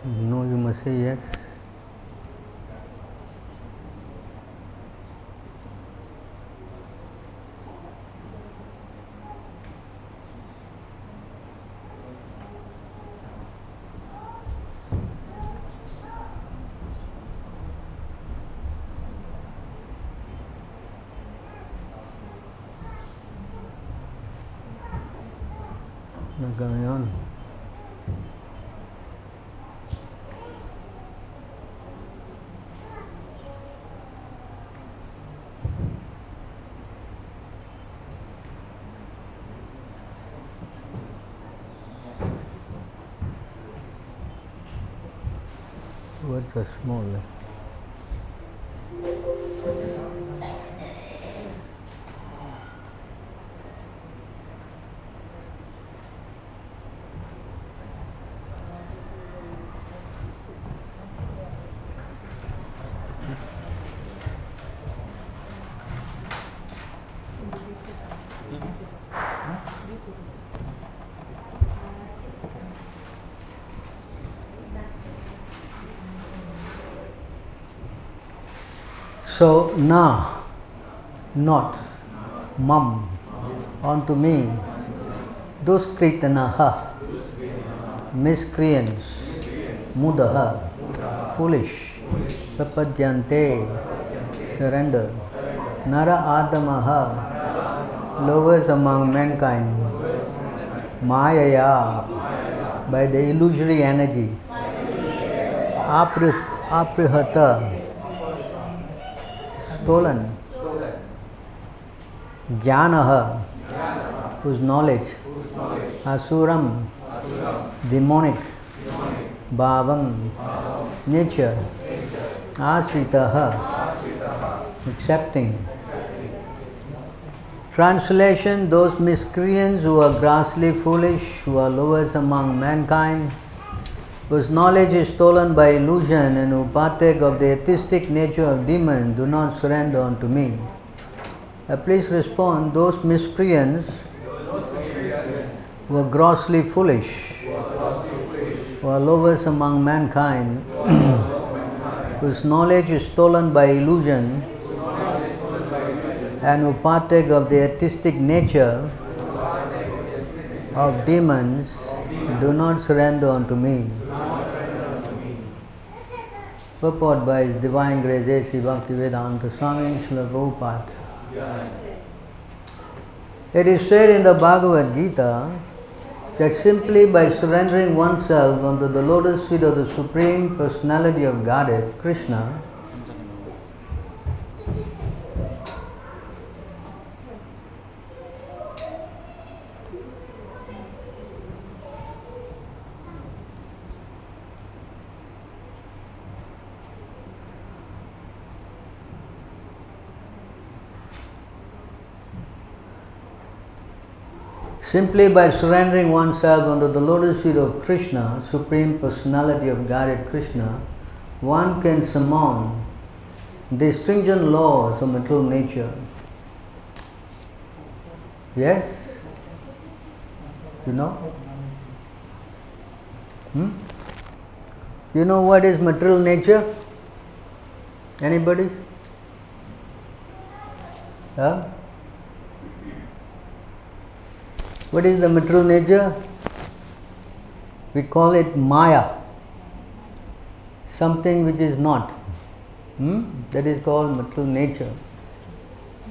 No, you must say yes. What's going on? What's a small? So, na, not, mum, onto me, duskritanaha, miscreants, mudaha, foolish, prapadyante, surrender, nara adamaha, lowest among mankind, mayaya, by the illusory energy, aprihata, stolen, jnanaha, whose knowledge, asuram, demonic, bhavam, nature, asritaha, accepting. Translation: those miscreants who are grossly foolish, who are lowest among mankind, whose knowledge is stolen by illusion and who partake of the atheistic nature of demons, do not surrender unto me. Please respond: those miscreants who are grossly foolish, who are lowest among mankind, whose knowledge is stolen by illusion and who partake of the atheistic nature of demons, do not surrender unto me. Purport by His Divine Grace A.C. Bhaktivedanta Swami Srila Prabhupada. It is said in the Bhagavad Gita that simply by surrendering oneself unto the lotus feet of the Supreme Personality of Godhead, Krishna, simply by surrendering oneself unto the lotus feet of Krishna, Supreme Personality of Godhead Krishna, one can surmount the stringent laws of material nature. Yes? You know? You know what is material nature? Anybody? Huh? What is the material nature? We call it Maya, something which is not. That is called material nature.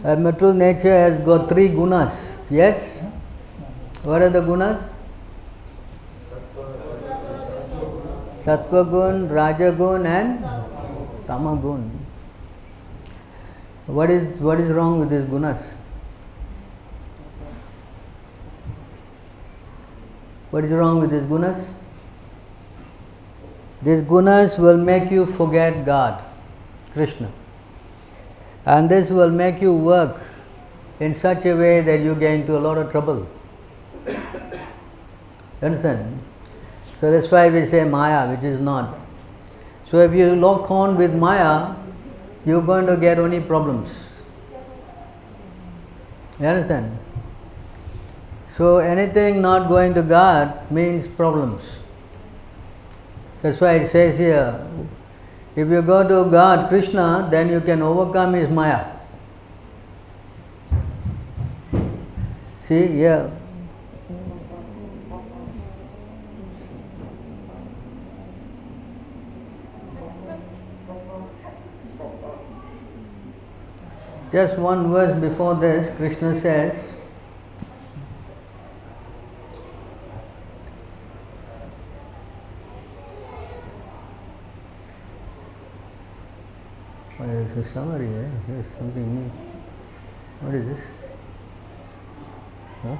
Material nature has got 3 gunas. Yes? What are the gunas? Sattva gun, Raja gun and Tama gun. What is wrong with these gunas? What is wrong with these gunas? These gunas will make you forget God, Krishna. And this will make you work in such a way that you get into a lot of trouble. You understand? So that's why we say Maya, which is not. So if you lock on with Maya, you're going to get only problems. You understand? So anything not going to God means problems. That's why it says here, if you go to God, Krishna, then you can overcome his Maya. See, here. Just one verse before this, Krishna says, there's a summary here, there's something new. What is this? Huh?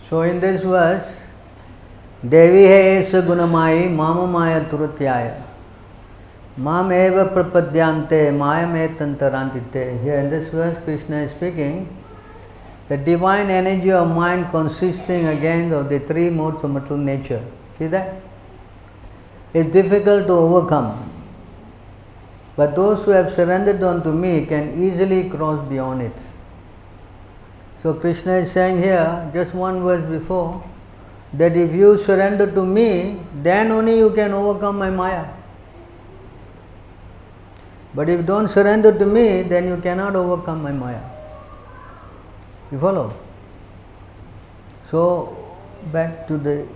So in this verse, Devi he esa gunamayi mama maya turatyaya mam eva prapadyante maya me tantarantite. Here in this verse, Krishna is speaking the divine energy of mind consisting again of the three modes of material nature. See that? It's difficult to overcome. But those who have surrendered unto me can easily cross beyond it. So Krishna is saying here, just one verse before, that if you surrender to me, then only you can overcome my Maya. But if you don't surrender to me, then you cannot overcome my Maya. You follow? So, back to the,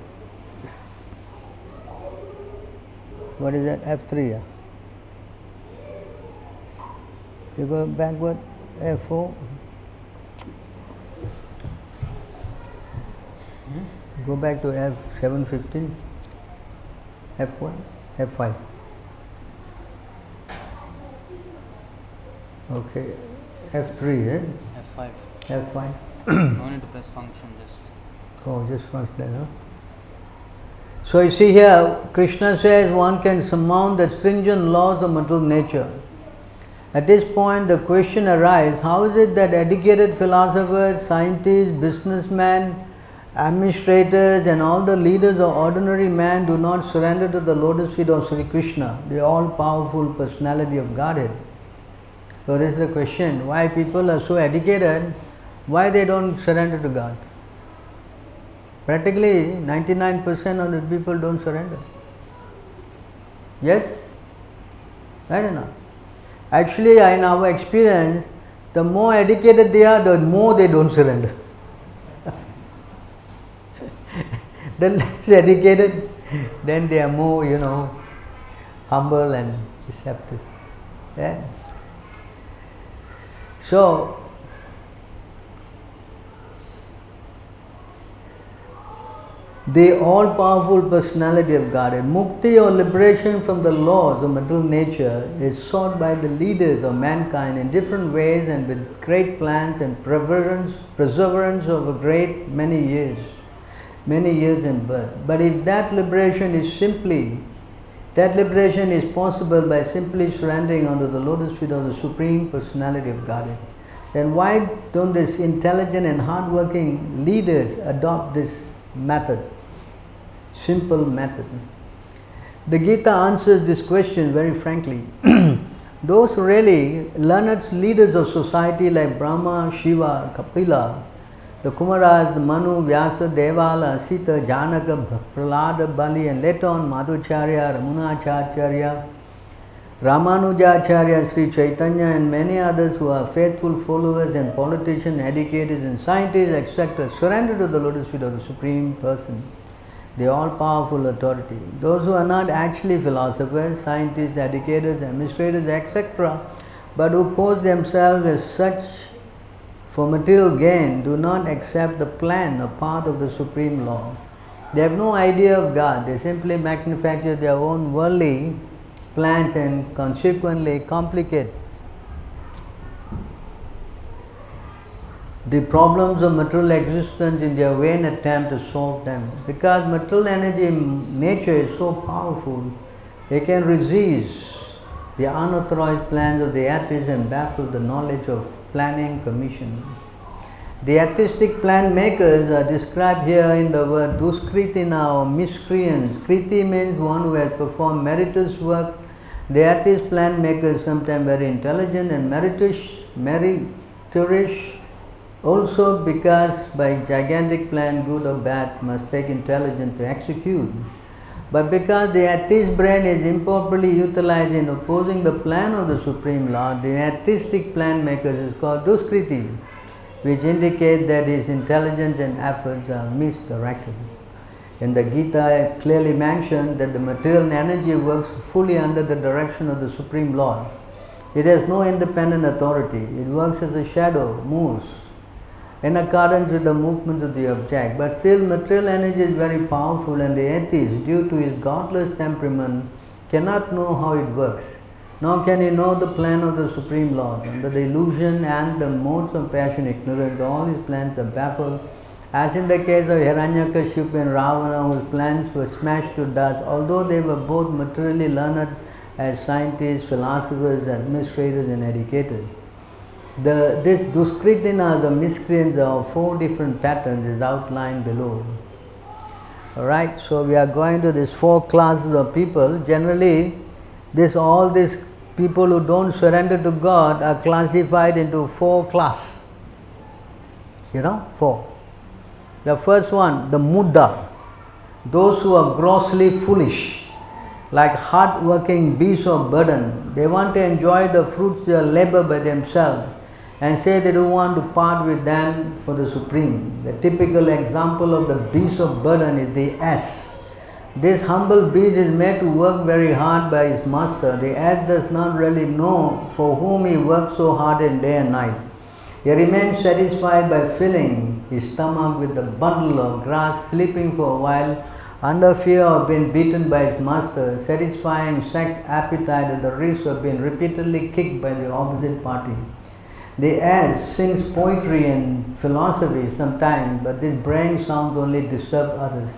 what is that, F3? Yeah? You go backward, F4. Go back to F715, F1, F5. Okay, F3, eh? F5. F5. No need to press function, just. Oh, just once there, huh? So you see here, Krishna says one can surmount the stringent laws of material nature. At this point, the question arises, how is it that educated philosophers, scientists, businessmen, administrators and all the leaders of ordinary man do not surrender to the lotus feet of Sri Krishna, the all-powerful personality of Godhead? So this is the question, why people are so educated, why they don't surrender to God? Practically 99% of the people don't surrender. Yes? Right or not? Actually, in our experience, the more educated they are, the more they don't surrender. The less educated, then they are more, humble and receptive. Yeah? So, the all-powerful personality of Godhead, mukti or liberation from the laws of material nature, is sought by the leaders of mankind in different ways and with great plans and perseverance over great many years in birth. But if that liberation is possible by simply surrendering unto the lotus feet of the Supreme Personality of Godhead, then why don't these intelligent and hardworking leaders adopt this method? Simple method. The Gita answers this question very frankly. Those really learned leaders of society like Brahma, Shiva, Kapila, the Kumaras, the Manu, Vyasa, Devala, Sita, Janaka, Prahlada, Bali, and later on Madhvacharya, Ramanujacharya, Ramanujacharya, Sri Chaitanya, and many others who are faithful followers and politicians, educators and scientists, etc., surrender to the lotus feet of the Supreme Person, the all-powerful authority. Those who are not actually philosophers, scientists, educators, administrators, etc., but who pose themselves as such for material gain, do not accept the plan or path of the Supreme Law. They have no idea of God. They simply manufacture their own worldly plans and consequently complicate the problems of material existence in their vain attempt to solve them. Because material energy in nature is so powerful, it can resist the unauthorized plans of the atheists and baffle the knowledge of planning commission. The atheistic plan makers are described here in the word duskritina or miscreants. Kriti means one who has performed meritorious work. The atheist plan makers sometimes very intelligent and meritorious Also because by gigantic plan, good or bad, must take intelligence to execute. But because the atheist brain is improperly utilized in opposing the plan of the Supreme Lord, the atheistic plan makers is called Duskriti, which indicates that his intelligence and efforts are misdirected. In the Gita, it clearly mentioned that the material energy works fully under the direction of the Supreme Lord. It has no independent authority. It works as a shadow, moves in accordance with the movements of the object. But still, material energy is very powerful, and the atheist, due to his godless temperament, cannot know how it works. Nor can he know the plan of the Supreme Lord. Under the illusion and the modes of passion ignorance, all his plans are baffled. As in the case of Hiranyakashipu and Ravana, whose plans were smashed to dust, although they were both materially learned as scientists, philosophers, administrators, and educators. This Duskritinas or miscreants of 4 different patterns is outlined below. Alright, so we are going to these 4 classes of people. Generally, all these people who don't surrender to God are classified into 4 classes. 4. The first one, the Muddha, those who are grossly foolish, like hard-working beasts of burden. They want to enjoy the fruits of their labor by themselves and say they don't want to part with them for the Supreme. The typical example of the beast of burden is the ass. This humble beast is made to work very hard by his master. The ass does not really know for whom he works so hard in day and night. He remains satisfied by filling his stomach with a bundle of grass, sleeping for a while, under fear of being beaten by his master, satisfying sex appetite at the risk of being repeatedly kicked by the opposite party. The ass sings poetry and philosophy sometimes, but this braying sound only disturbs others.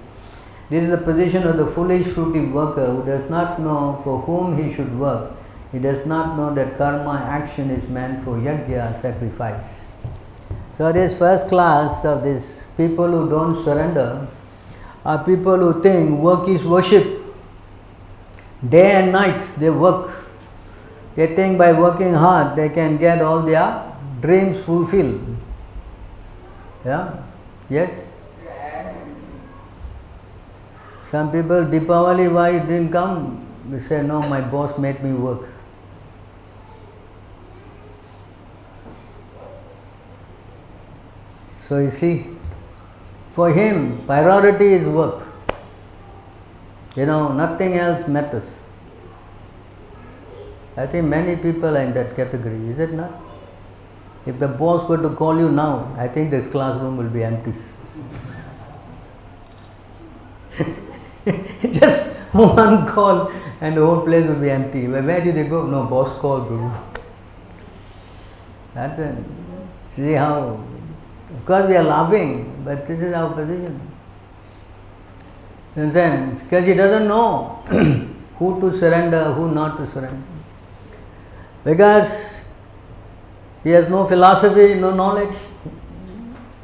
This is the position of the foolish fruity worker who does not know for whom he should work. He does not know that karma action is meant for yajna, sacrifice. So this first class of these people who don't surrender are people who think work is worship. Day and night they work. They think by working hard they can get all their dreams fulfilled. Yeah? Yes? Some people, Deepavali, why you didn't come? They say, no, my boss made me work. So you see, for him, priority is work. Nothing else matters. I think many people are in that category, is it not? If the boss were to call you now, I think this classroom will be empty. Just one call and the whole place will be empty. Where did they go? No, boss called. That's it. See how, of course we are laughing, but this is our position. And then, because he doesn't know who to surrender, who not to surrender. Because he has no philosophy, no knowledge.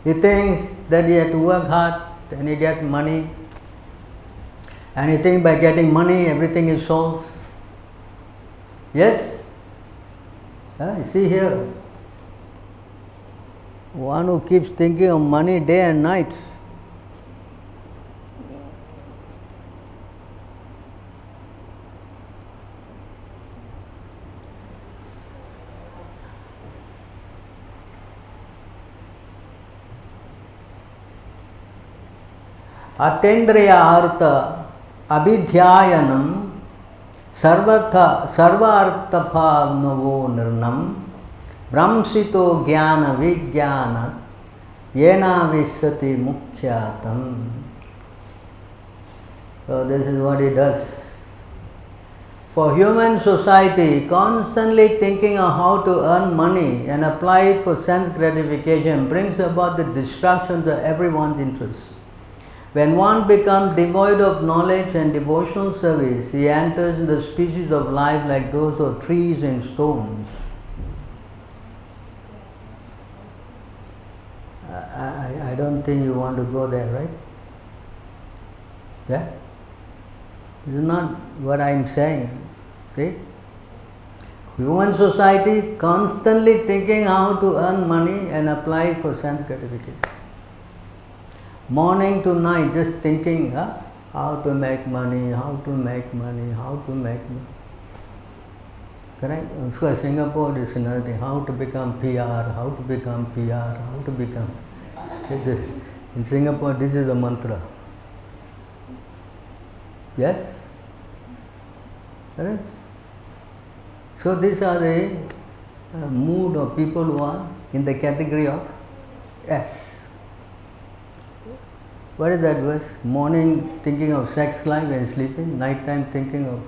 He thinks that he has to work hard and he gets money. And he thinks by getting money everything is solved. Yes? You see here. One who keeps thinking of money day and night. Atendriya artha abhidhyayanam sarva arthapavnavo nirnam brahmsito jnana vijnana yena vissati mukhyatam. So this is what he does. For human society, constantly thinking of how to earn money and apply it for sense gratification brings about the destruction of everyone's interests. When one becomes devoid of knowledge and devotional service, he enters in the species of life like those of trees and stones. I don't think you want to go there, right? Yeah? This is not what I am saying. See? Human society constantly thinking how to earn money and apply for sense gratification. Morning to night just thinking how to make money, how to make money, how to make money. Correct? Of course, Singapore is another thing. How to become PR, how to become PR, how to become. In Singapore, this is a mantra. Yes? Correct? So these are the mood of people who are in the category of S. What is that verse? Morning thinking of sex life and sleeping, night time thinking of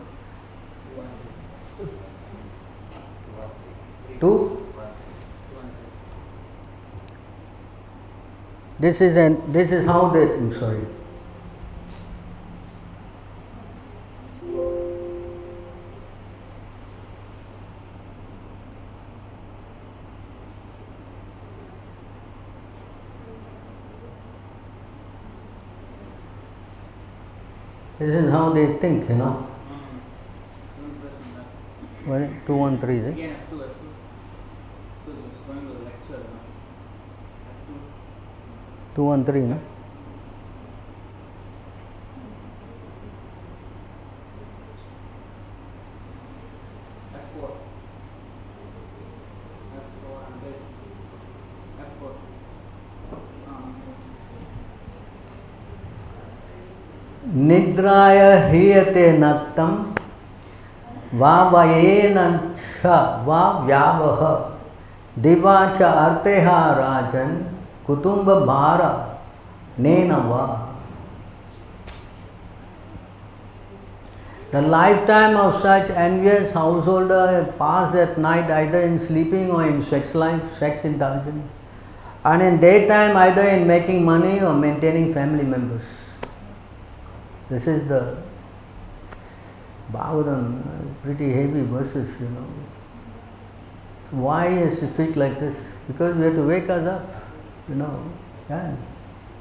two. This is how they. I'm sorry. This is how they think, you know. What is 213, right? Again, F2. Because it's going to the lecture. F2. 213, no? F4. F4. निद्राय हीयते नक्तं वावयेन च वा व्यावह दिवा च अर्तेह राजन् कुटुंब भार नेन वा. The lifetime of such envious householder passed at night either in sleeping or in sex life, sex indulgence, and in daytime either in making money or maintaining family members. This is the Bhagavatam, pretty heavy verses, you know. Why is it speak like this? Because we have to wake us up, you know. Yeah.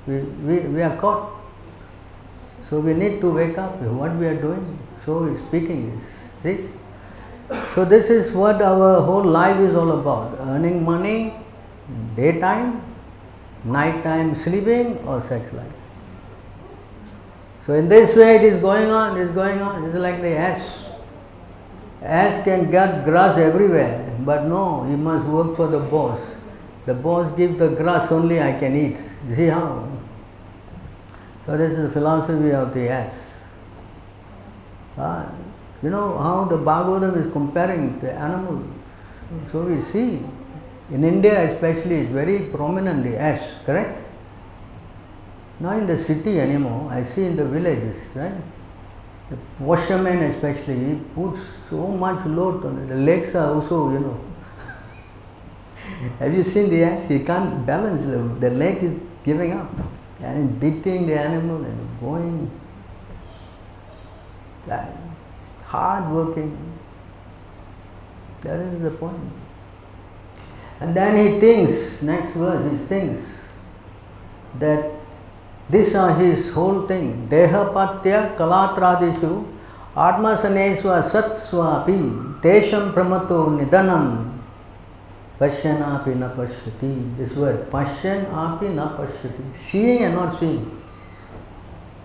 We are caught. So we need to wake up what we are doing. So he's speaking this. See? So this is what our whole life is all about. Earning money, daytime, nighttime sleeping or sex life. So in this way it is going on, it is going on. It is like the ass. Ass can get grass everywhere, but no, he must work for the boss. The boss gives the grass, only I can eat. You see how? So this is the philosophy of the ass. You know how the Bhagavatam is comparing the animals. So we see, in India especially, it's very prominent, the ass, correct? Not in the city anymore, I see in the villages, right? The washerman especially, he puts so much load on it. The legs are also, you know. Have you seen the ass? He can't balance, the leg is giving up and beating the animal and going. Hard working. That is the point. And then he thinks, next verse, he thinks that these are his whole thing. Dehapatya kalatradishu atmasanesva satsvapi tesham pramato nidanam pashyan api na pashyati. This word, pashyan api na pashyati. Seeing and not seeing.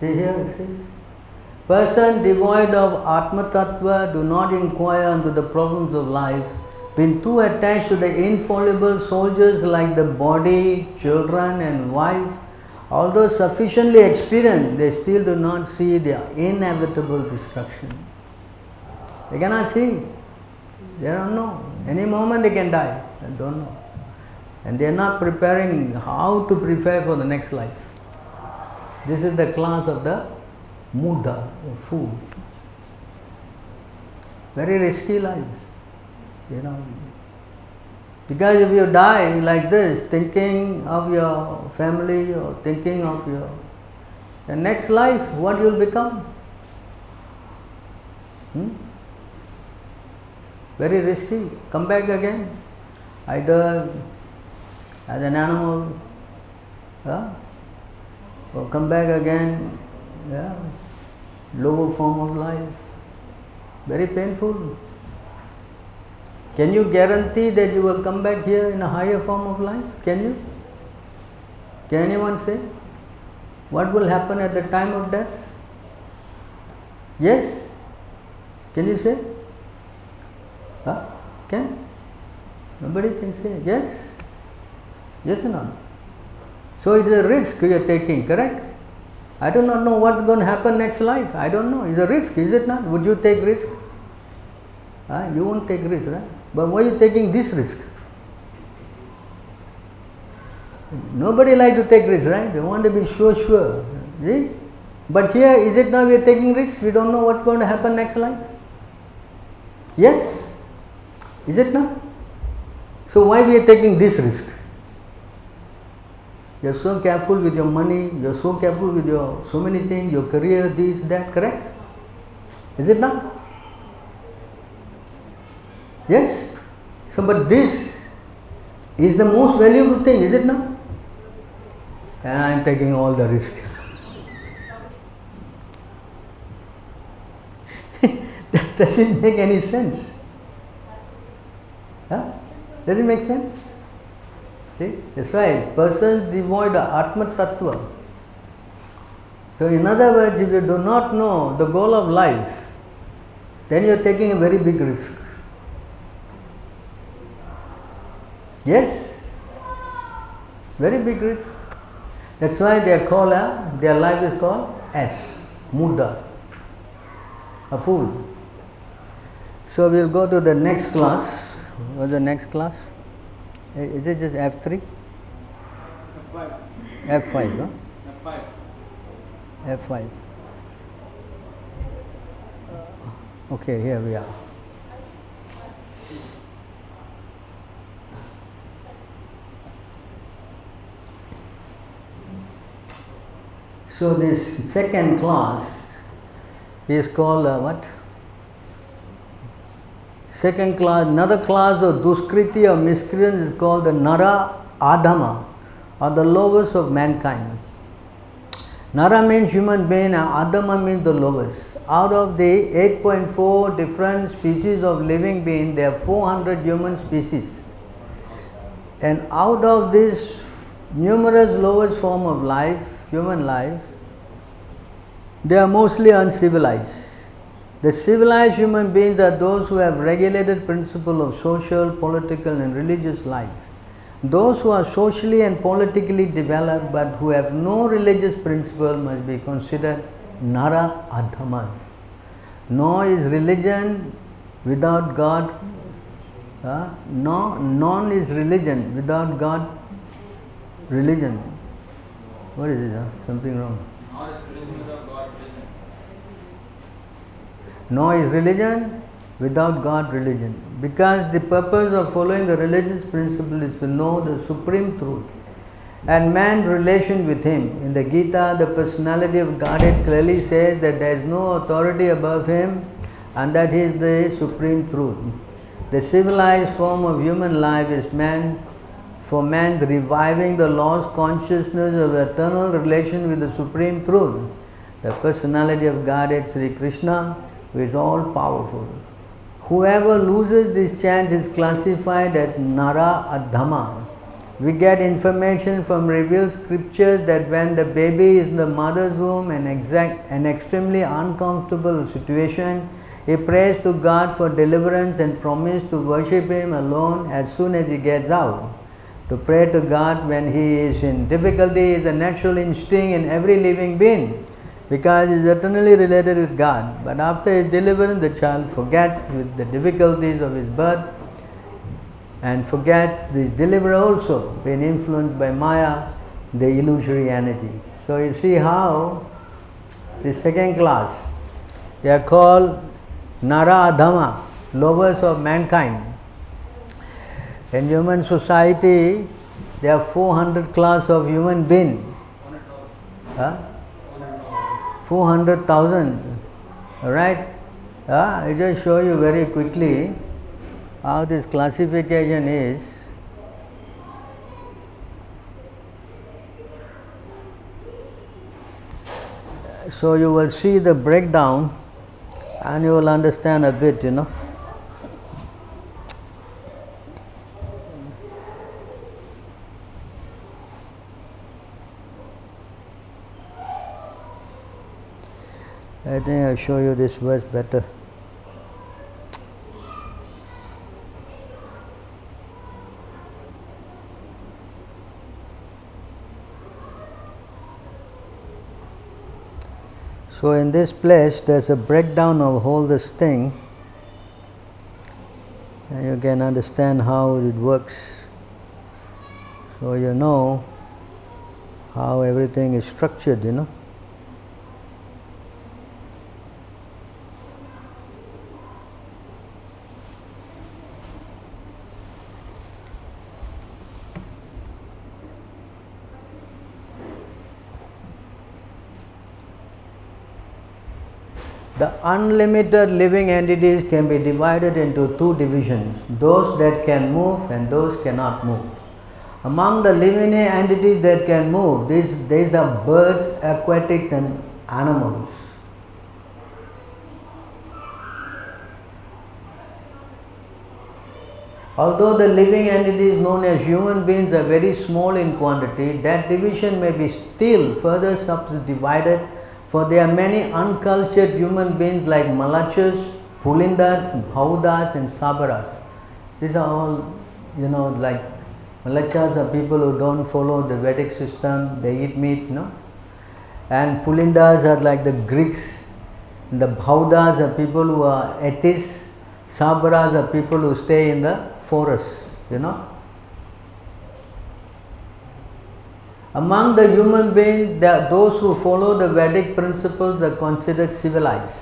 See here, see? Person devoid of Atma Tattva do not inquire into the problems of life, been too attached to the infallible soldiers like the body, children and wife. Although sufficiently experienced, they still do not see the inevitable destruction. They cannot see. They don't know. Any moment they can die. They don't know. And they are not preparing how to prepare for the next life. This is the class of the Muddha, fool. Very risky life, you know. Because if you die like this, thinking of your family or thinking of the next life, what you will become? Very risky. Come back again, either as an animal, or come back again, lower form of life. Very painful. Can you guarantee that you will come back here in a higher form of life? Can you? Can anyone say? What will happen at the time of death? Yes? Can you say? Huh? Can? Nobody can say. Yes? Yes or no? So it is a risk you are taking, correct? I do not know what's going to happen next life. I don't know. It's a risk, is it not? Would you take risk? You won't take risk, right? But why are you taking this risk? Nobody like to take risk, right? They want to be sure. See? But here, is it now we are taking risks? We don't know what's going to happen next life. Yes? Is it not? So why we are taking this risk? You are so careful with your money, you are so careful with your so many things, your career, this, that, correct? Is it not? Yes? So, but this is the most valuable thing, is it not? And I am taking all the risk. That doesn't make any sense. Huh? Does it make sense? See, that's why persons devoid of Atma Tattva. So, in other words, if you do not know the goal of life, then you are taking a very big risk. Yes? Very big risk. That's why they are called, their life is called S, Muda, a fool. So, we will go to the next class. What's the next class? Is it just F3? F5. F5, no? F5. F5. Okay, here we are. So this second class is called what? Second class, another class of Duskriti or miscreants is called the Nara Adhama, or the lowest of mankind. Nara means human being and Adhama means the lowest. Out of the 8.4 different species of living being, there are 400 human species. And out of this numerous lowest form of life, human life, they are mostly uncivilized. The civilized human beings are those who have regulated principle of social, political and religious life. Those who are socially and politically developed but who have no religious principle must be considered Nara Adhamas. Nor is religion without God, none is religion without God religion. What is it? Something wrong. Nor is religion without God religion. Nor is religion without God religion. Because the purpose of following the religious principle is to know the supreme truth and man's relation with him. In the Gita, the personality of Godhead clearly says that there is no authority above him and that he is the supreme truth. The civilized form of human life is for man's reviving the lost consciousness of eternal relation with the supreme truth, the personality of Godhead Sri Krishna, who is all powerful. Whoever loses this chance is classified as Nara Adhama. We get information from revealed scriptures that when the baby is in the mother's womb, an extremely uncomfortable situation, he prays to God for deliverance and promises to worship Him alone as soon as he gets out. To pray to God when he is in difficulty is a natural instinct in every living being, because he is eternally related with God. But after his deliverance, the child forgets with the difficulties of his birth and forgets the deliverer also, being influenced by Maya, the illusory energy. So you see how the second class, they are called Nara Adhama, lowest of mankind. In human society, there are 400 class of human beings. 400,000. Alright? I just show you very quickly how this classification is. So you will see the breakdown and you will understand a bit, I think I'll show you this verse better. So in this place there's a breakdown of all this thing, and you can understand how it works. So you know how everything is structured, you know. The unlimited living entities can be divided into two divisions, those that can move and those cannot move. Among the living entities that can move, these are birds, aquatics and animals. Although the living entities known as human beings are very small in quantity, that division may be still further subdivided, for there are many uncultured human beings like Malachas, Pulindas, Bhaudas and Sabaras. These are all, you know, like Malachas are people who don't follow the Vedic system, they eat meat, you know. And Pulindas are like the Greeks, and the Bhaudas are people who are atheists, Sabaras are people who stay in the forest, you know. Among the human beings, those who follow the Vedic principles are considered civilized.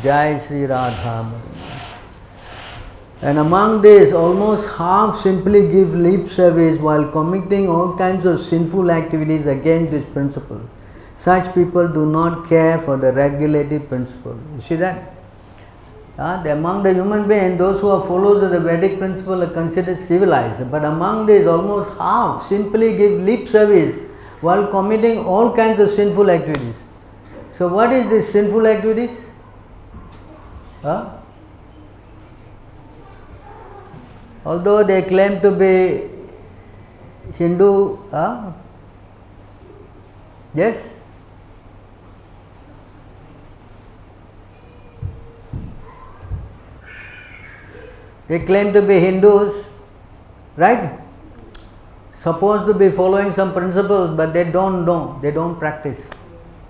Jai Sri Radha. And among these, almost half simply give lip service while committing all kinds of sinful activities against this principle. Such people do not care for the regulative principle. You see that? Among the human beings, those who are followers of the Vedic principle are considered civilized. But among these, almost half simply give lip service while committing all kinds of sinful activities. So what is this sinful activities? Although they claim to be Hindu, yes? They claim to be Hindus, right? Supposed to be following some principles, but they don't know, they don't practice.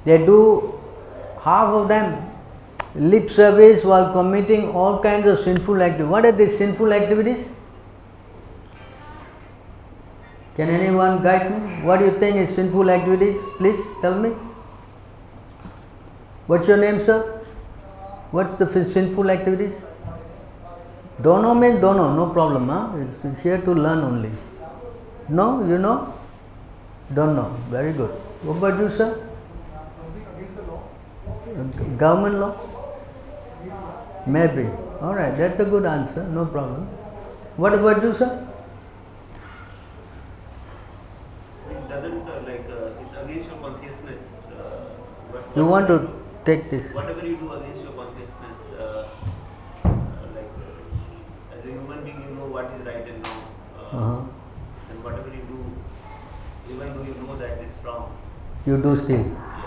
They do, half of them, lip service while committing all kinds of sinful activities. What are these sinful activities? Can anyone guide me? What do you think is sinful activities? Please tell me. What's your name, sir? What's the sinful activities? Don't know means don't know, no problem. It's here to learn only. No, you know? Don't know. Very good. What about you, sir? Something against the law? Government law? Maybe. Alright, that's a good answer, no problem. What about you, sir? It doesn't it's against your consciousness. You want to take this? Whatever you do against your consciousness, as a human being, you know what is right and wrong. And whatever you do, even though you know that it's wrong, You do still. yes.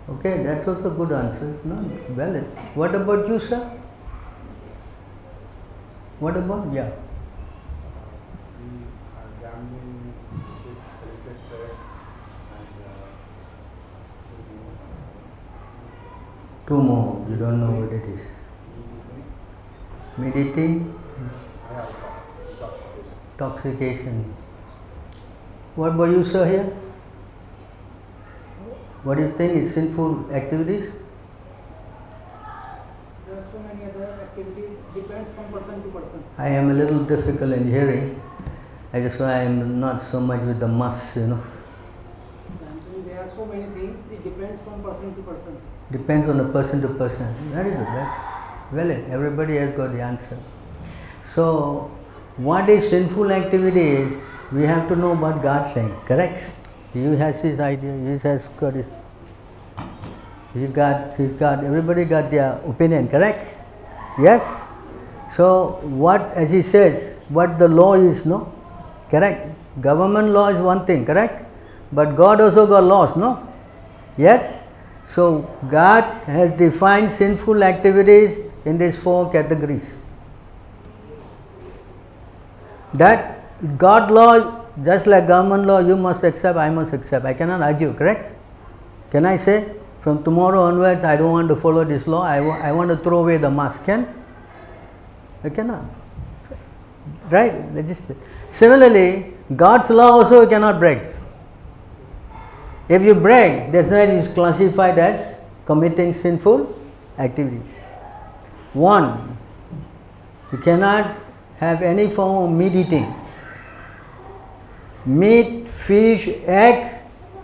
Okay, that's also a good answer. No, valid. What about you, sir? What about? Yeah. Gambling, etc. Two more. You don't know what it is. Meditating, intoxication. What about you, sir, here? What do you think is sinful activities? There are so many other activities, depends from person to person. I am a little difficult in hearing. That's why I am not so much with the mass, you know. And there are so many things, it depends from person to person. Depends on the person to person. Very good. That's valid. Everybody has got the answer. So, what is sinful activities? We have to know what God is saying. Correct? He has his idea. He has got his. He's got. Everybody got their opinion. Correct? Yes. So, what, as he says, what the law is, no? Correct? Government law is one thing. Correct? But God also got laws, no? Yes. So God has defined sinful activities in these 4 categories. That God law, just like government law, you must accept, I must accept. I cannot argue, correct? Can I say, from tomorrow onwards, I don't want to follow this law, I want to throw away the mask? Can? I cannot. Right? Similarly, God's law also you cannot break. If you break, that's why it is classified as committing sinful activities. 1, you cannot have any form of meat eating. Meat, fish, egg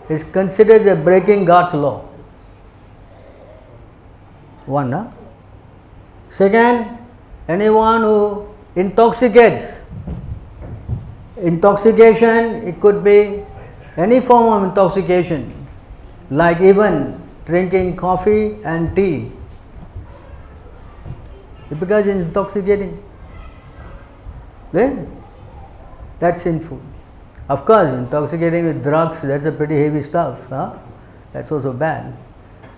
is considered as breaking God's law. 1, huh? Second, anyone who intoxicates. Intoxication, it could be any form of intoxication, like even drinking coffee and tea. Because it's intoxicating. Then that's sinful. Of course, intoxicating with drugs, that's a pretty heavy stuff. Huh? That's also bad.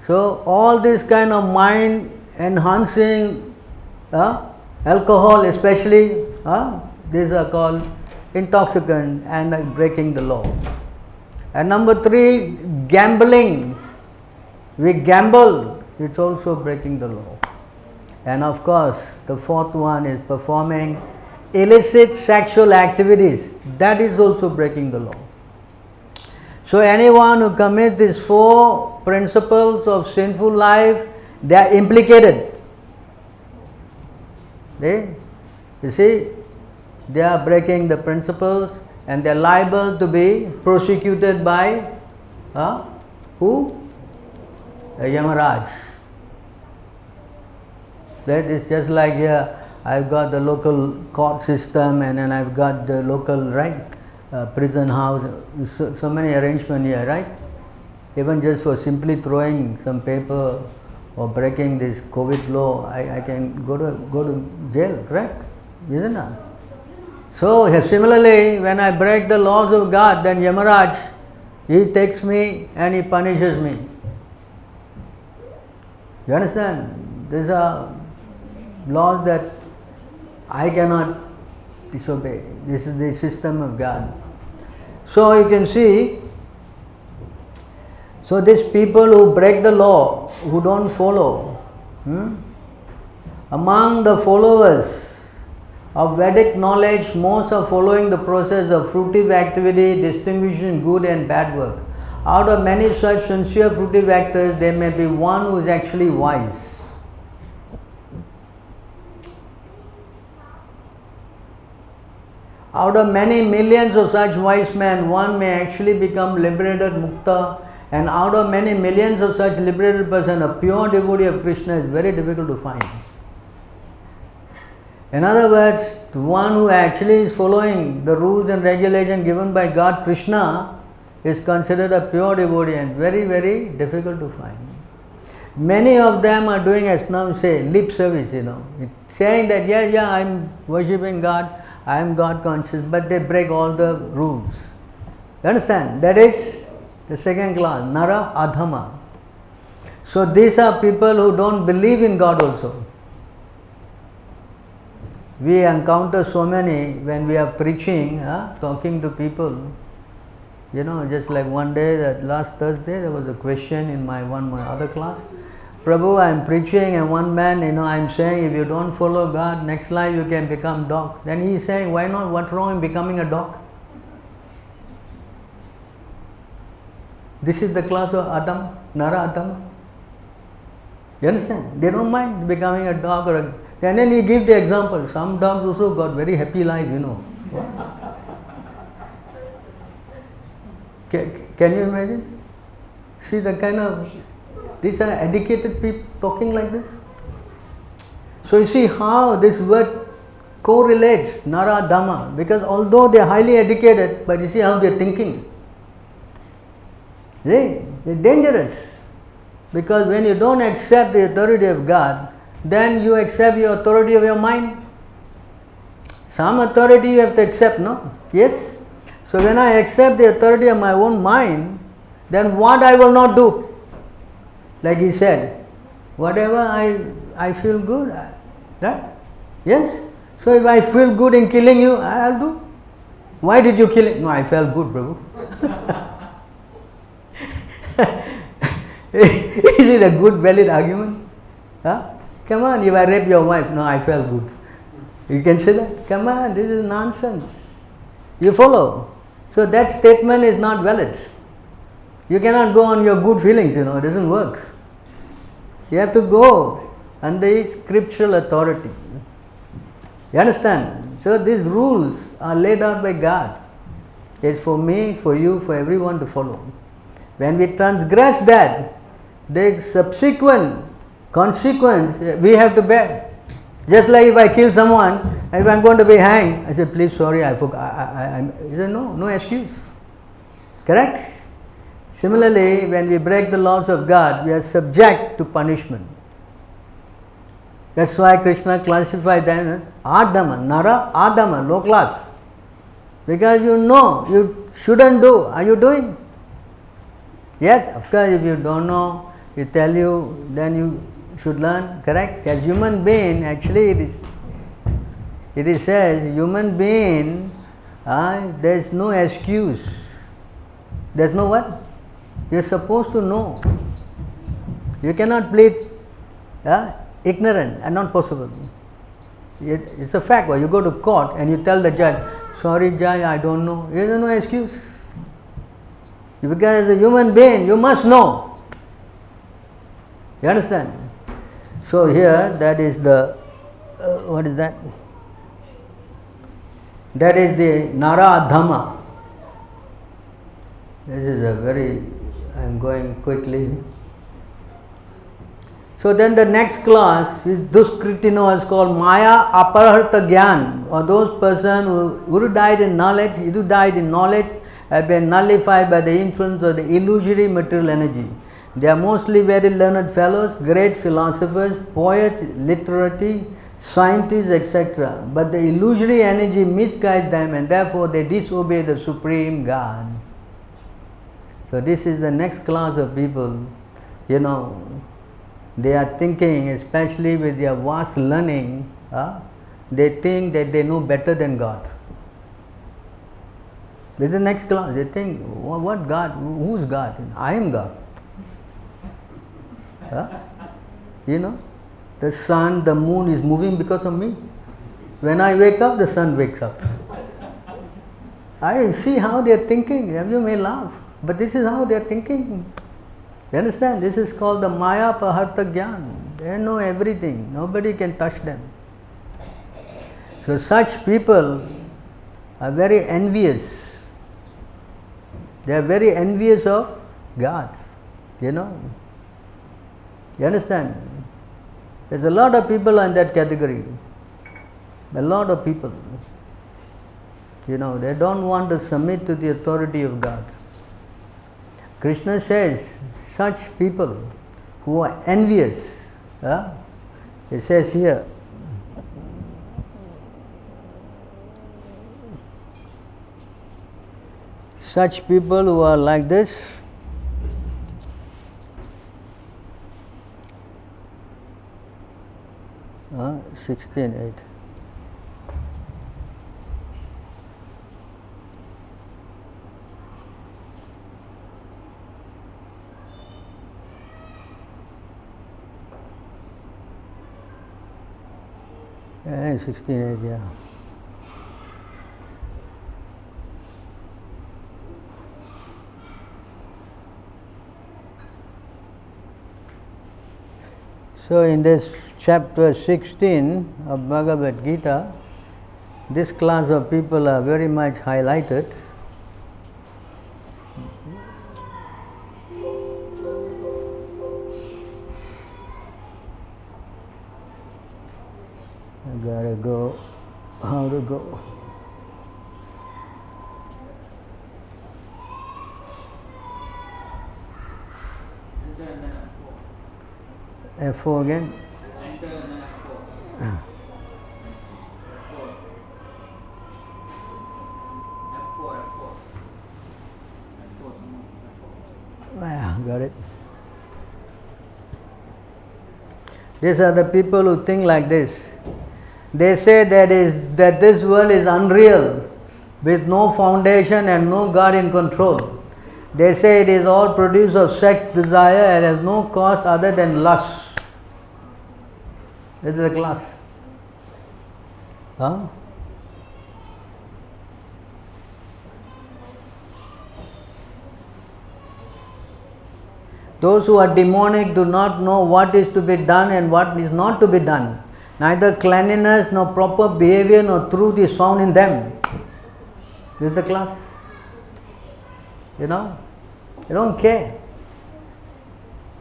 So all this kind of mind enhancing alcohol especially, these are called intoxicant and like breaking the law. And number 3, gambling. We gamble, it's also breaking the law. And of course, the 4th one is performing illicit sexual activities. That is also breaking the law. So anyone who commits these 4 principles of sinful life, they are implicated. You see, they are breaking the principles and they are liable to be prosecuted by who? The Yamaraj. That is just like here, I've got the local court system and then I've got the local prison house, so many arrangements here, right? Even just for simply throwing some paper or breaking this COVID law, I can go to jail, correct? Isn't it? So similarly, when I break the laws of God, then Yamaraj, he takes me and he punishes me. You understand? These are laws that I cannot disobey. This is the system of God. So you can see, so these people who break the law, who don't follow, among the followers of Vedic knowledge, most are following the process of fruitive activity, distinguishing good and bad work. Out of many such sincere fruitive actors, there may be one who is actually wise. Out of many millions of such wise men, one may actually become liberated mukta, and out of many millions of such liberated person, a pure devotee of Krishna is very difficult to find. In other words, the one who actually is following the rules and regulations given by God Krishna is considered a pure devotee and very, very difficult to find. Many of them are doing, as now say, lip service, saying that, yeah, I'm worshipping God, I am God conscious, but they break all the rules. You understand? That is the second class, Nara Adhama. So these are people who don't believe in God also. We encounter so many when we are preaching, talking to people. Just like one day, that last Thursday, there was a question in my other class. Prabhu, I am preaching and one man, I am saying if you don't follow God, next life you can become dog. Then he is saying, why not? What's wrong in becoming a dog? This is the class of Adam, Nara Adam. You understand? They don't mind becoming a dog or a... And then he gives the example. Some dogs also got very happy life, Can you imagine? See the kind of... These are educated people talking like this. So you see how this word correlates, Nara Dhamma, because although they are highly educated, but you see how they are thinking. They're dangerous. Because when you don't accept the authority of God, then you accept your authority of your mind. Some authority you have to accept, no? Yes? So when I accept the authority of my own mind, then what I will not do? Like he said, whatever I feel good, right? Yes? So if I feel good in killing you, I'll do. Why did you kill him? No, I felt good, Prabhu. Is it a good, valid argument? Huh? Come on, if I rape your wife, no, I felt good. You can say that? Come on, this is nonsense. You follow? So that statement is not valid. You cannot go on your good feelings, it doesn't work. You have to go under the scriptural authority. You understand? So these rules are laid out by God. It's for me, for you, for everyone to follow. When we transgress that, the subsequent consequence we have to bear. Just like if I kill someone, if I'm going to be hanged, I say, please, sorry, I forgot. He said, no excuse. Correct? Similarly, when we break the laws of God, we are subject to punishment. That's why Krishna classified them as Adama, Nara, Adama, low class. Because you shouldn't do. Are you doing? Yes, of course, if you don't know, we tell you, then you should learn, correct? As human being, actually it is says, human being, there is no excuse. There is no what? You are supposed to know. You cannot plead ignorant and not possible. It's a fact. You go to court and you tell the judge, sorry judge, I don't know. There is no excuse. Because as a human being, you must know. You understand? So here, that is the, what is that? That is the Nara Dhamma. This is a very, I am going quickly. So then the next class is Duskritino, is called Maya Aparharta Gyan, or those persons who died in knowledge, have been nullified by the influence of the illusory material energy. They are mostly very learned fellows, great philosophers, poets, literati, scientists, etc. But the illusory energy misguides them and therefore they disobey the Supreme God. So this is the next class of people, they are thinking, especially with their vast learning, they think that they know better than God. This is the next class. They think, what God? Who's God? I am God. The sun, the moon is moving because of me. When I wake up, the sun wakes up. I see how they are thinking. You may laugh, but this is how they are thinking. You understand? This is called the Maya Paharta Gyan. They know everything. Nobody can touch them. So such people are very envious. They are very envious of God. You understand? There's a lot of people in that category. A lot of people. They don't want to submit to the authority of God. Krishna says, such people who are envious, it says here, such people who are like this, uh, 16:8. Yeah, 16:8, yeah. So in this chapter 16 of Bhagavad Gita, this class of people are very much highlighted. I gotta go. How to go? Enter and then F4. F4 again. Enter and then F4. F4. Got it. These are the people who think like this. They say that this world is unreal, with no foundation and no God in control. They say it is all produced of sex desire and has no cause other than lust. This is a class. Huh? Those who are demonic do not know what is to be done and what is not to be done. Neither cleanliness nor proper behavior nor truth is found in them. This is the class. You know? They don't care.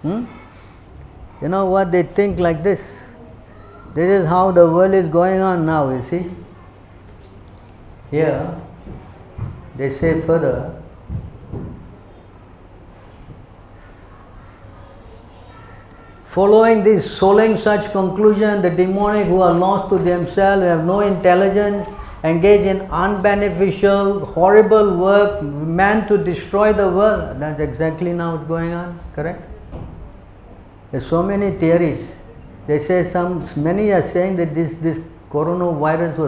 You know what? They think like this. This is how the world is going on now, you see. Here, they say further, following such conclusion, the demonic who are lost to themselves, have no intelligence, engage in unbeneficial, horrible work meant to destroy the world. That's exactly now what's going on, correct? There's so many theories. They say many are saying that this coronavirus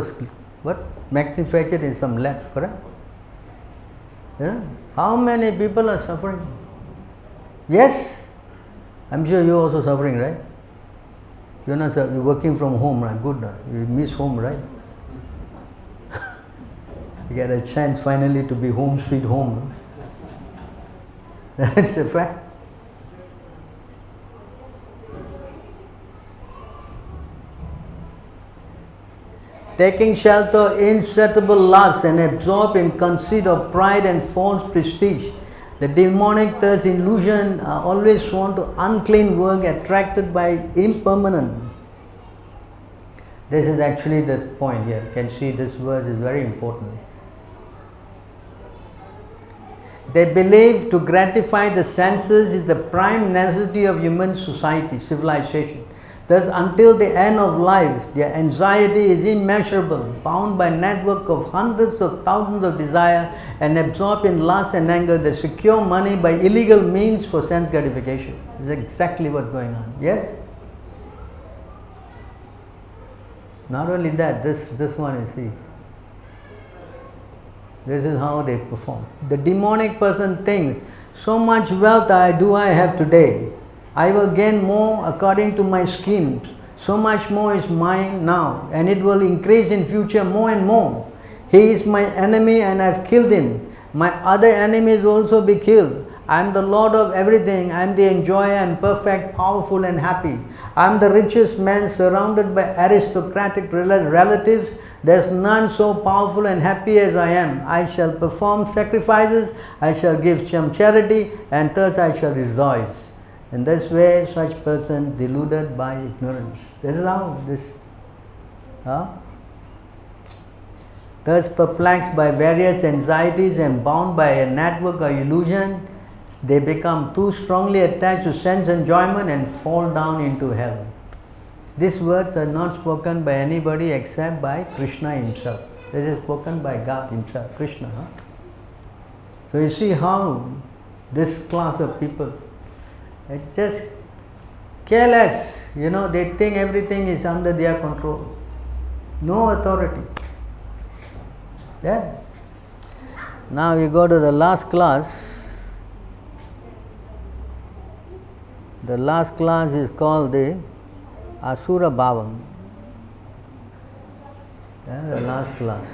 was manufactured in some lab, correct? Yeah? How many people are suffering? Yes? I'm sure you're also suffering, right? You're not you're working from home, right? Good, you miss home, right? You get a chance finally to be home, sweet home. That's a fact. Taking shelter in insatiable lust and absorbed in conceit of pride and false prestige. The demonic thirst illusion are always sworn to unclean work attracted by impermanent. This is actually the point here. You can see this verse is very important. They believe to gratify the senses is the prime necessity of human society, civilization. Thus, until the end of life, their anxiety is immeasurable, bound by a network of hundreds of thousands of desire and absorbed in lust and anger. They secure money by illegal means for sense gratification. This is exactly what's going on. Yes? Not only that, this one you see. This is how they perform. The demonic person thinks, so much wealth I have today. I will gain more according to my schemes. So much more is mine now, and it will increase in future more and more. He is my enemy and I have killed him. My other enemies will also be killed. I am the Lord of everything. I am the enjoyer and perfect, powerful and happy. I am the richest man surrounded by aristocratic relatives. There is none so powerful and happy as I am. I shall perform sacrifices, I shall give some charity, and thus I shall rejoice. In this way, such person deluded by ignorance. This is how this. Thus perplexed by various anxieties and bound by a network of illusion, they become too strongly attached to sense enjoyment and fall down into hell. These words are not spoken by anybody except by Krishna himself. This is spoken by God himself, Krishna. So you see how this class of people, it's just careless, they think everything is under their control. No authority. Yeah. Now we go to the last class. The last class is called the Asura Bhavam. The last class.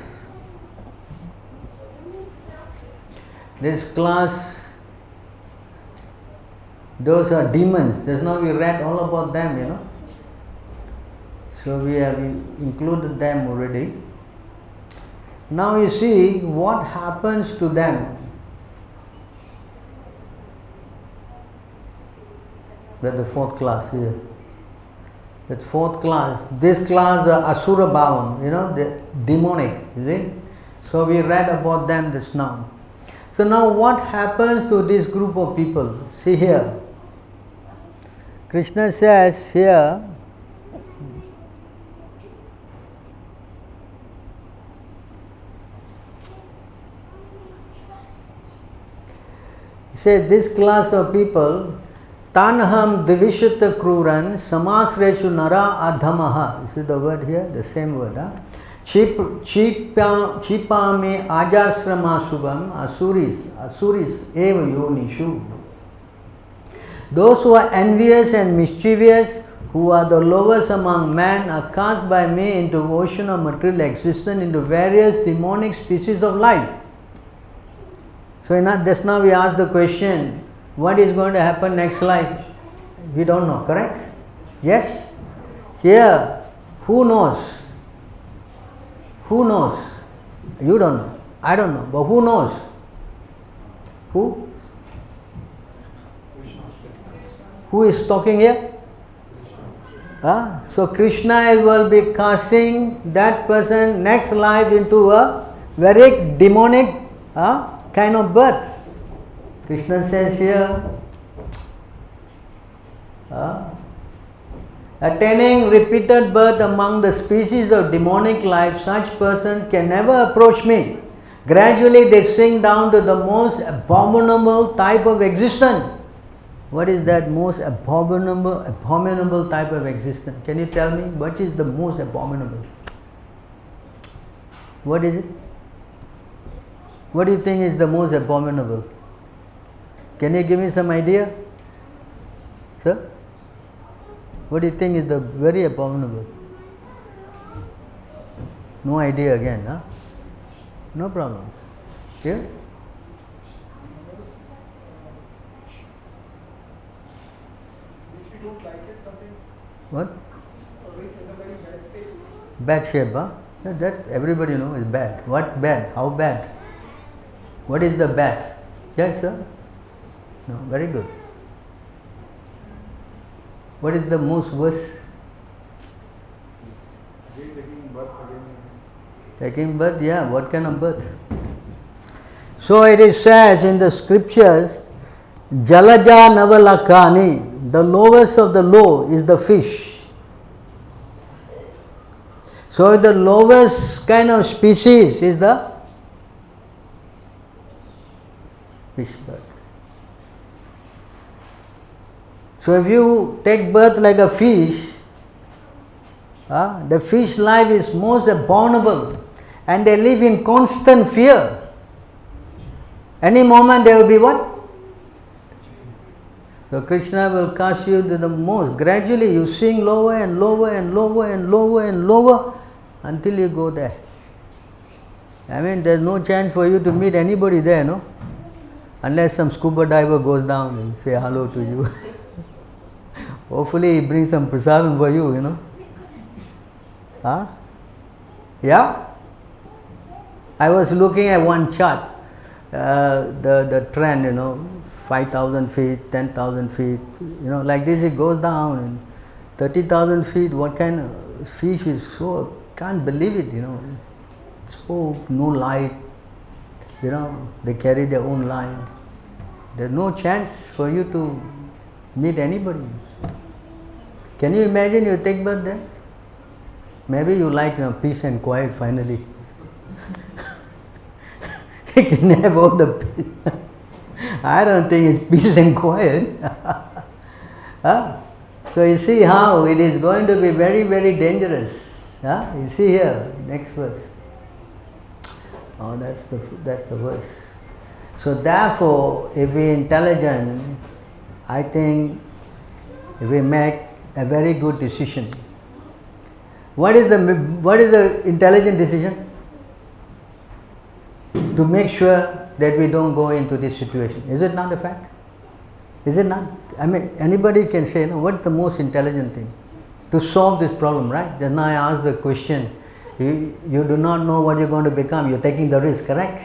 This class, those are demons. Just now we read all about them, So we have included them already. Now you see what happens to them. That's the fourth class here. That fourth class. This class, the Asura Bhavam, the demonic, you see. So we read about them just now. So now what happens to this group of people? See here. Krishna says here, he said this class of people, Tanham divishita kruran samasreshu nara adhamaha. This is the word here, the same word. Chipa me ajasrama subham asuris eva yonishu. Those who are envious and mischievous, who are the lowest among men, are cast by me into ocean of material existence, into various demonic species of life. So just now we asked the question, what is going to happen next life? We don't know, correct? Yes? Here, who knows? Who knows? You don't know. I don't know. But who knows? Who? Who is talking here? So Krishna will be casting that person next life into a very demonic kind of birth. Krishna says here, attaining repeated birth among the species of demonic life, such person can never approach me. Gradually they sink down to the most abominable type of existence. What is that most abominable type of existence? Can you tell me what is the most abominable? What is it? What do you think is the most abominable? Can you give me some idea? Sir? What do you think is the very abominable? No idea again, huh? No problem. Yeah? Don't like it, something What? in a very bad state. Bad shape, huh? Yeah, that everybody knows is bad. What bad? How bad? What is the bad? Yes, sir? No, very good. What is the most worst? Taking birth again. Taking birth, yeah, what kind of birth? So it is says in the scriptures, Jalaja Navalakani, the lowest of the low is the fish. So the lowest kind of species is the fish birth. So if you take birth like a fish, the fish life is most abominable and they live in constant fear. Any moment they will be what? So Krishna will cast you to the most. Gradually you sink lower and lower and lower and lower and lower until you go there. I mean, there's no chance for you to meet anybody there, no? Unless some scuba diver goes down and say hello to you. Hopefully he brings some prasadam for you, you know. Yeah? I was looking at one chart, the trend, you know, 5,000 feet, 10,000 feet, you know, like this it goes down. And 30,000 feet, what kind of fish is so, can't believe it, you know. So, no light, you know, they carry their own light. There's no chance for you to meet anybody. Can you imagine you take birth there? Maybe you like, you know, peace and quiet finally. You can have all the peace. I don't think it's peace and quiet. So you see how it is going to be very, very dangerous. You see here, next verse. Oh, that's the verse. So therefore, if we are intelligent, I think we make a very good decision. What is the intelligent decision? To make sure that we don't go into this situation. Is it not a fact? Is it not? I mean, anybody can say, no, what's the most intelligent thing? To solve this problem, right? Just now I asked the question, you do not know what you're going to become, you're taking the risk, correct?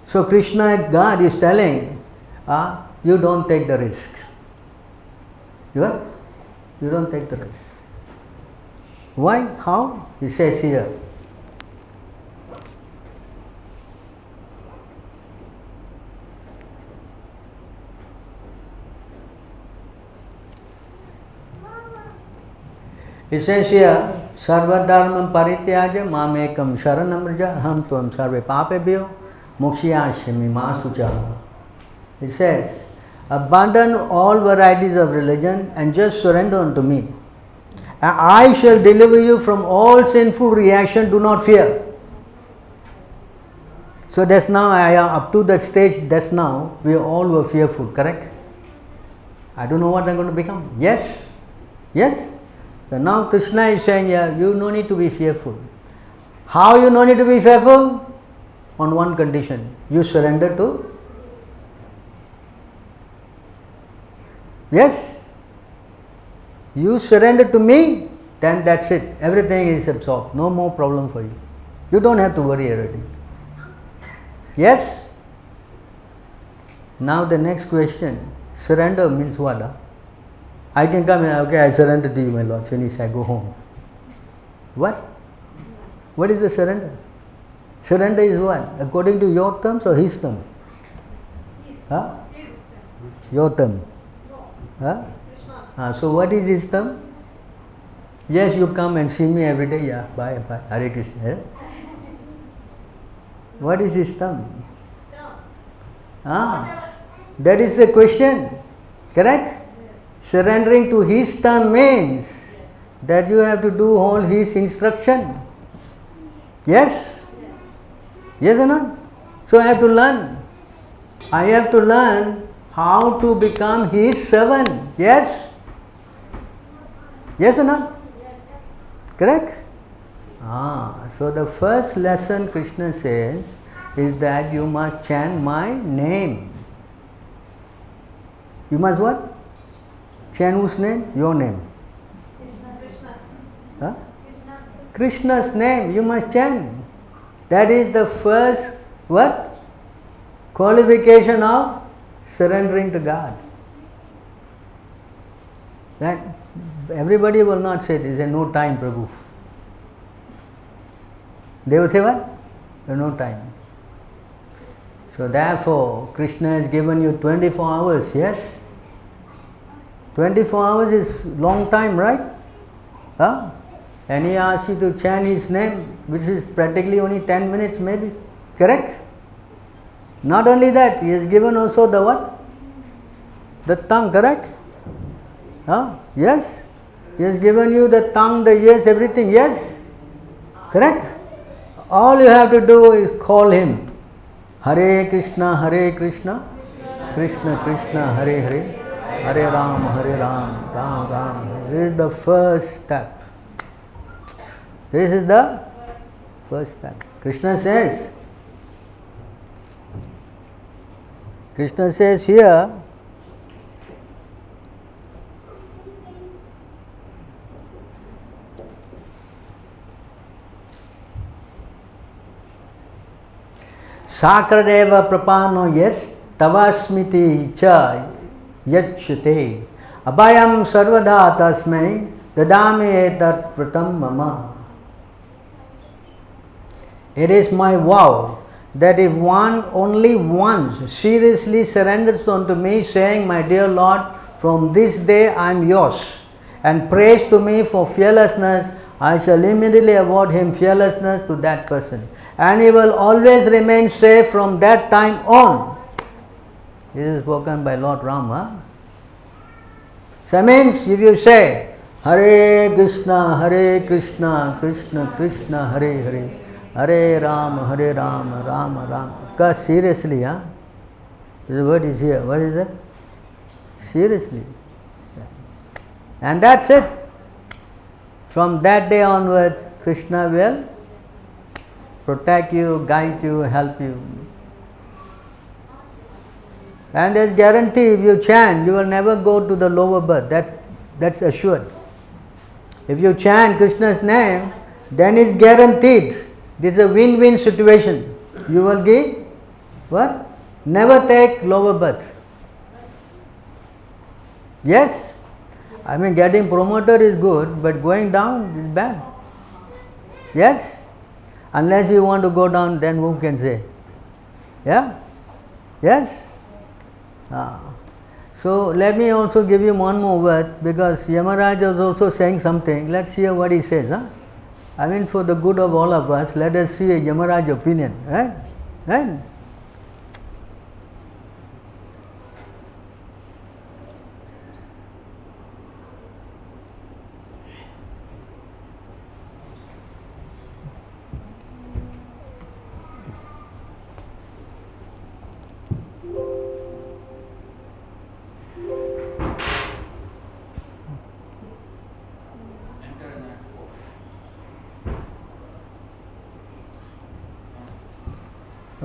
So Krishna, God is telling, you don't take the risk. You don't take the risk. Why? How? He says here. It says here, Sarva dharmam parityaja mamekam sharanam raja ham tvam sarve papebhyo mokshayashyami ma sucha. It says, Abandon all varieties of religion and just surrender unto me. And I shall deliver you from all sinful reaction, do not fear. So that's now, up to that stage, that's now, we all were fearful, correct? I don't know what I'm going to become. Yes? Yes? So now Krishna is saying, yeah, you no need to be fearful. How you no need to be fearful? On one condition, you surrender to. Yes? You surrender to me, then that's it. Everything is absorbed. No more problem for you. You don't have to worry already. Yes? Now the next question. Surrender means what? I can come here, okay, I surrender to you, my Lord. Finish, I go home. What? What is the surrender? Surrender is what? According to your terms or his terms? Huh? Your term. Huh? So what is his term? Yes, you come and see me every day. Yeah, bye, bye. Hare Krishna. Yeah? What is his term? That is the question. Correct? Surrendering to his term means that you have to do all his instruction. Yes? Yes or not? So I have to learn. I have to learn how to become his servant. Yes? Yes or not? Correct? So the first lesson Krishna says is that you must chant my name. You must what? Chant whose name? Your name. Huh? Krishna's name you must chant. That is the first what? Qualification of surrendering to God. That everybody will not say this, there's no time, Prabhu. They will say what? There's no time. So therefore, Krishna has given you 24 hours, yes? 24 hours is long time, right? Huh? And he asks you to chant his name, which is practically only 10 minutes maybe. Correct? Not only that, he has given also the what? The tongue, correct? Huh? Yes? He has given you the tongue, the ears, everything, yes? Correct? All you have to do is call him. Hare Krishna, Krishna Krishna, Hare Hare, Hare Ram, Ram Ram. This is the first step. This is the first step. Krishna says here, Sakradeva prapano yes tavasmiti cha yachate abhayam sarvada tasmai dadami etat pratam mama. It is my vow that if one only once seriously surrenders unto me, saying, my dear Lord, from this day I am yours, and prays to me for fearlessness, I shall immediately award him fearlessness to that person. And he will always remain safe from that time on. This is spoken by Lord Rama. So means if you say, Hare Krishna, Krishna Krishna, Hare Hare, Hare Rama, Rama Rama. Because seriously, this word is here. What is it? Seriously. And that's it. From that day onwards, Krishna will protect you, guide you, help you. And there's guarantee, if you chant, you will never go to the lower birth. That's assured. If you chant Krishna's name, then it's guaranteed. This is a win-win situation. You will give what? Never take lower birth. Yes? I mean, getting promoted is good, but going down is bad. Yes? Unless you want to go down, then who can say? Yeah? Yes? So let me also give you one more word, because Yamaraj is also saying something. Let's hear what he says. I mean, for the good of all of us, let us see Yamaraj's opinion. Right? Right?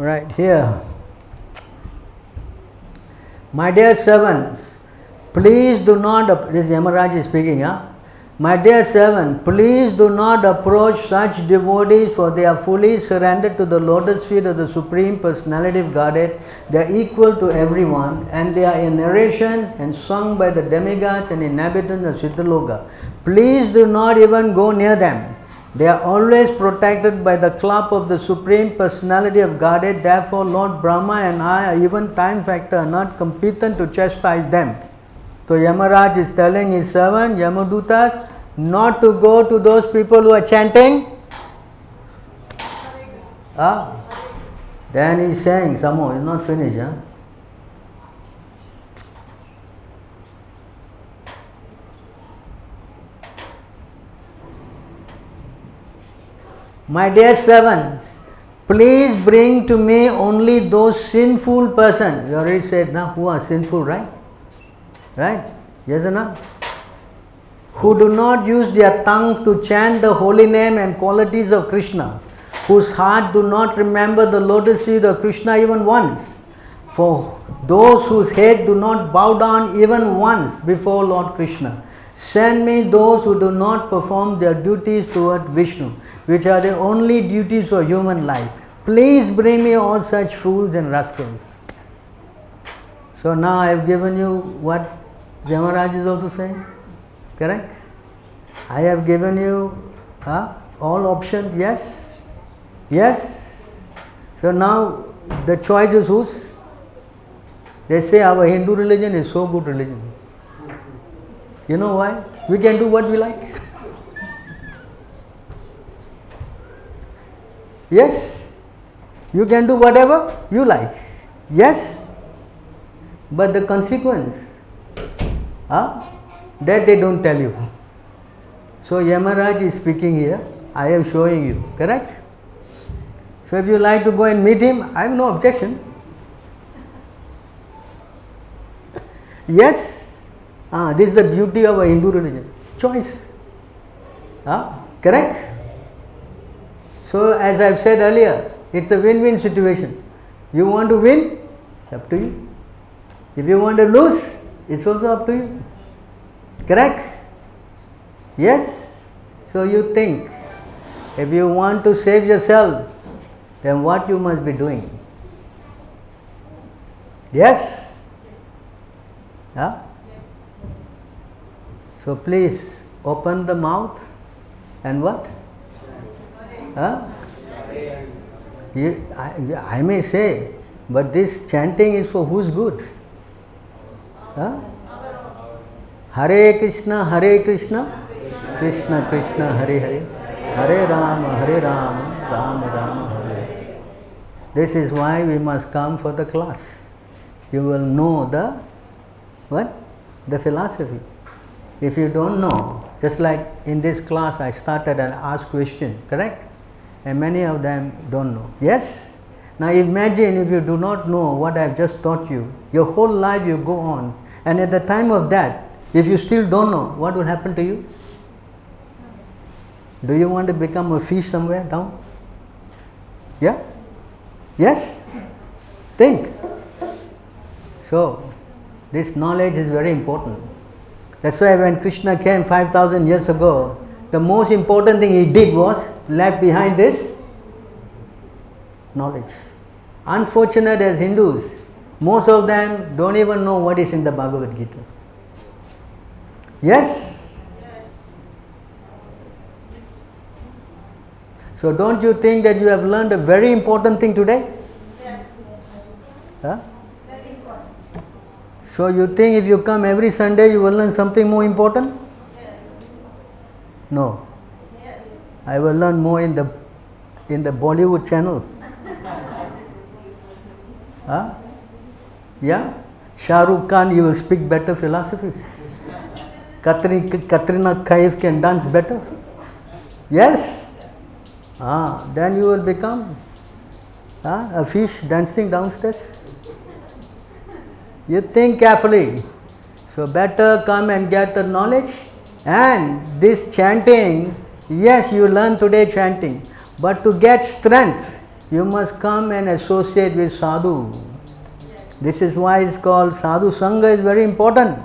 Right here. My dear servants, please do not, this Yamaraj is speaking, My dear servant, please do not approach such devotees, for they are fully surrendered to the lotus feet of the Supreme Personality of Godhead. They are equal to everyone, and they are in narration and sung by the demigods and inhabitants of Chittaloka. Please do not even go near them. They are always protected by the club of the Supreme Personality of Godhead. Therefore, Lord Brahma and I, even time factor, are not competent to chastise them. So Yamaraj is telling his servant, Yamadutas, not to go to those people who are chanting. Then he is saying, some more, it's not finished. My dear servants, please bring to me only those sinful persons. You already said now who are sinful, right? Right? Yes or no? Who do not use their tongues to chant the holy name and qualities of Krishna, whose heart do not remember the lotus feet of Krishna even once. For those whose head do not bow down even once before Lord Krishna. Send me those who do not perform their duties toward Vishnu, which are the only duties of human life. Please bring me all such fools and rascals. So now I have given you what Yamaraj is also saying. Correct? I have given you all options. Yes? Yes? So now the choice is whose? They say our Hindu religion is so good religion. You know why? We can do what we like. Yes? You can do whatever you like. Yes? But the consequence, that they don't tell you. So Yamaraj is speaking here, I am showing you, correct? So if you like to go and meet him, I have no objection. Yes? This is the beauty of a Hindu religion. Choice. Correct? So as I have said earlier, it's a win-win situation. You want to win, it's up to you. If you want to lose, it's also up to you. Correct? Yes? So you think, if you want to save yourself, then what you must be doing? Yes? So please open the mouth and what? I may say, but this chanting is for whose good? Hare Krishna, Krishna Krishna, Hare Hare, Hare Rama, Rama Rama, Hare. This is why we must come for the class. You will know the what? The philosophy. If you don't know, just like in this class I started and asked questions, correct? And many of them don't know. Yes? Now imagine if you do not know what I have just taught you, your whole life you go on, and at the time of that, if you still don't know, what will happen to you? Do you want to become a fish somewhere down? Yeah? Yes? Think. So, this knowledge is very important. That's why when Krishna came 5,000 years ago, the most important thing he did was left behind this knowledge. Unfortunate as Hindus, most of them don't even know what is in the Bhagavad Gita. Yes? So don't you think that you have learned a very important thing today? Yes. Huh? Very important. So you think if you come every Sunday you will learn something more important? Yes. No. Yes. I will learn more in the Bollywood channel. Huh? Yeah? Shah Rukh Khan, you will speak better philosophy. Katrina Kaif can dance better. Yes? Then you will become a fish dancing downstairs. You think carefully. So better come and get the knowledge. And this chanting, yes, you learn today chanting. But to get strength, you must come and associate with sadhu. This is why it's called sadhu sangha is very important.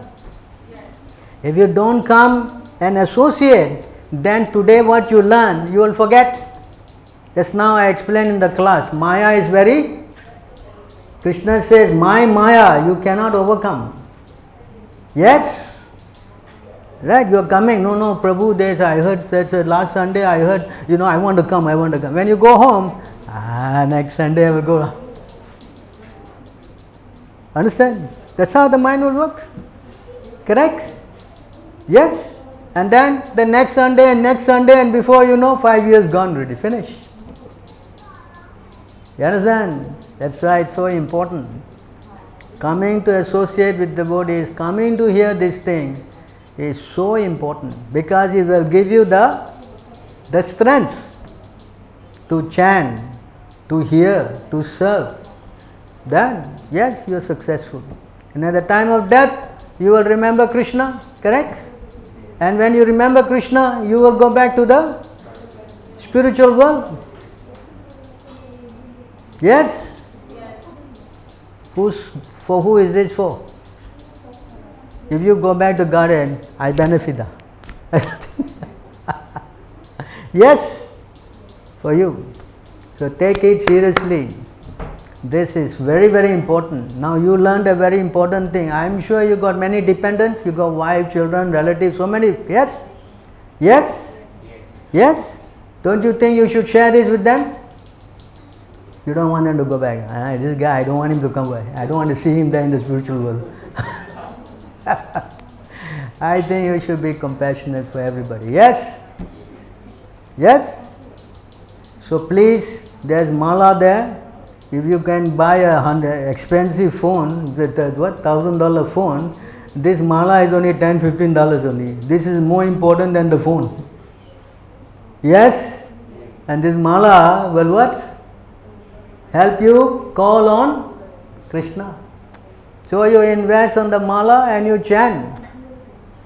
If you don't come and associate, then today what you learn, you will forget. Just now I explained in the class, Maya is very, Krishna says, my Maya you cannot overcome. Yes? Right, you are coming, no, Prabhu, I heard that last Sunday I heard, I want to come. When you go home, next Sunday I will go. Understand? That's how the mind will work. Correct? Yes? And then the next Sunday and before you know, 5 years gone already, finished. You understand? That's why it's so important. Coming to associate with devotees, coming to hear these things is so important because it will give you the strength to chant, to hear, to serve. Then, yes, you are successful. And at the time of death, you will remember Krishna, correct? And when you remember Krishna, you will go back to the spiritual world. Yes? For who is this for? If you go back to garden, I benefit. Yes, for you. So take it seriously. This is very, very important. Now you learned a very important thing. I am sure you got many dependents. You got wife, children, relatives, so many. Yes? Yes? Yes? Don't you think you should share this with them? You don't want them to go back. This guy, I don't want him to come back. I don't want to see him there in the spiritual world. I think you should be compassionate for everybody. Yes? Yes? So please, there's mala there. If you can buy a expensive phone, with $1,000 phone, this mala is only $10, $15 only. This is more important than the phone. Yes? And this mala will what? Help you call on Krishna. So you invest on the mala and you chant.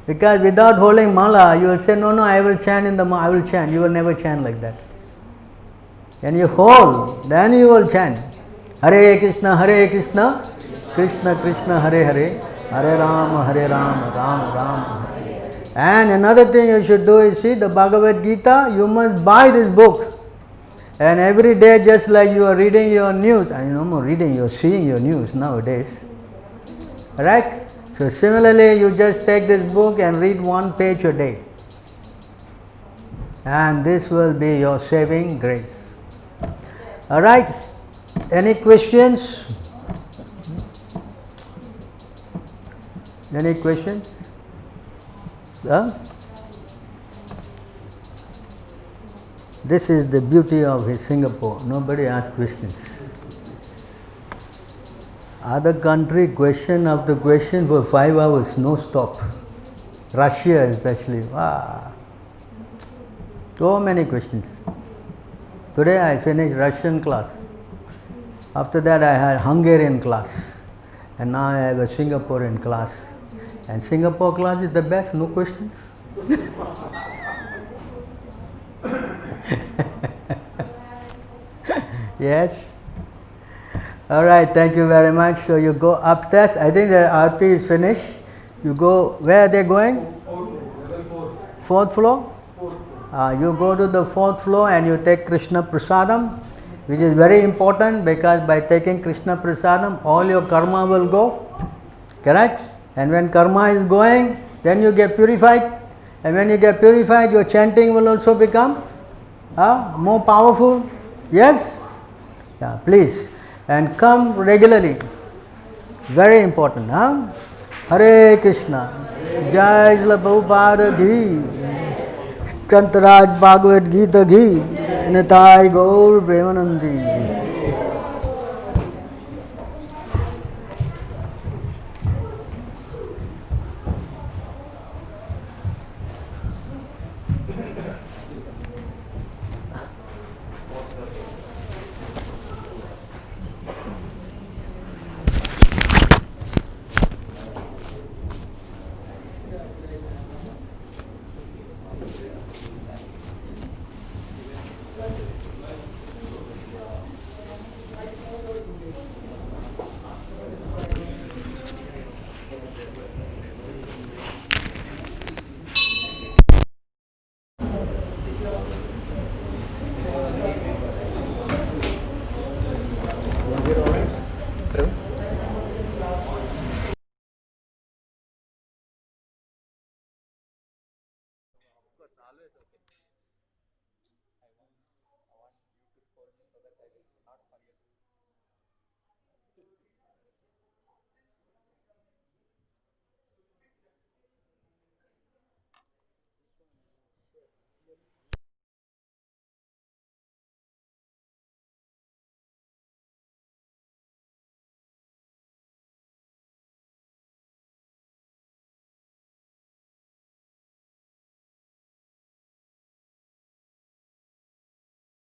Because without holding mala, you will say, no, I will chant in the mala, I will chant. You will never chant like that. When you hold, then you will chant. Hare Krishna, Krishna Krishna, Hare Hare, Hare Rama, Rama Rama. And another thing you should do is, see the Bhagavad Gita, you must buy this book. And every day, just like you are reading your news, and no more reading, you are seeing your news nowadays. Right? So similarly, you just take this book and read one page a day. And this will be your saving grace. Alright? Any questions? Any questions? This is the beauty of Singapore. Nobody asks questions. Other country, question after question for 5 hours, no stop. Russia especially. Wow. So many questions. Today I finished Russian class. After that I had Hungarian class. And now I have a Singaporean class. And Singapore class is the best, no questions. Yes. Alright, thank you very much. So you go upstairs. I think the aarti is finished. You go, where are they going? Fourth floor? You go to the 4th floor and you take Krishna Prasadam, which is very important because by taking Krishna Prasadam, all your karma will go. Correct? And when karma is going, then you get purified. And when you get purified, your chanting will also become more powerful. Yes? Yeah, please. And come regularly. Very important. Hare Krishna. Jai Srila Prabhupada Ki. Kantaraj Bhagavad Gita Ki. Nitai Gaur Premanandi. always okay.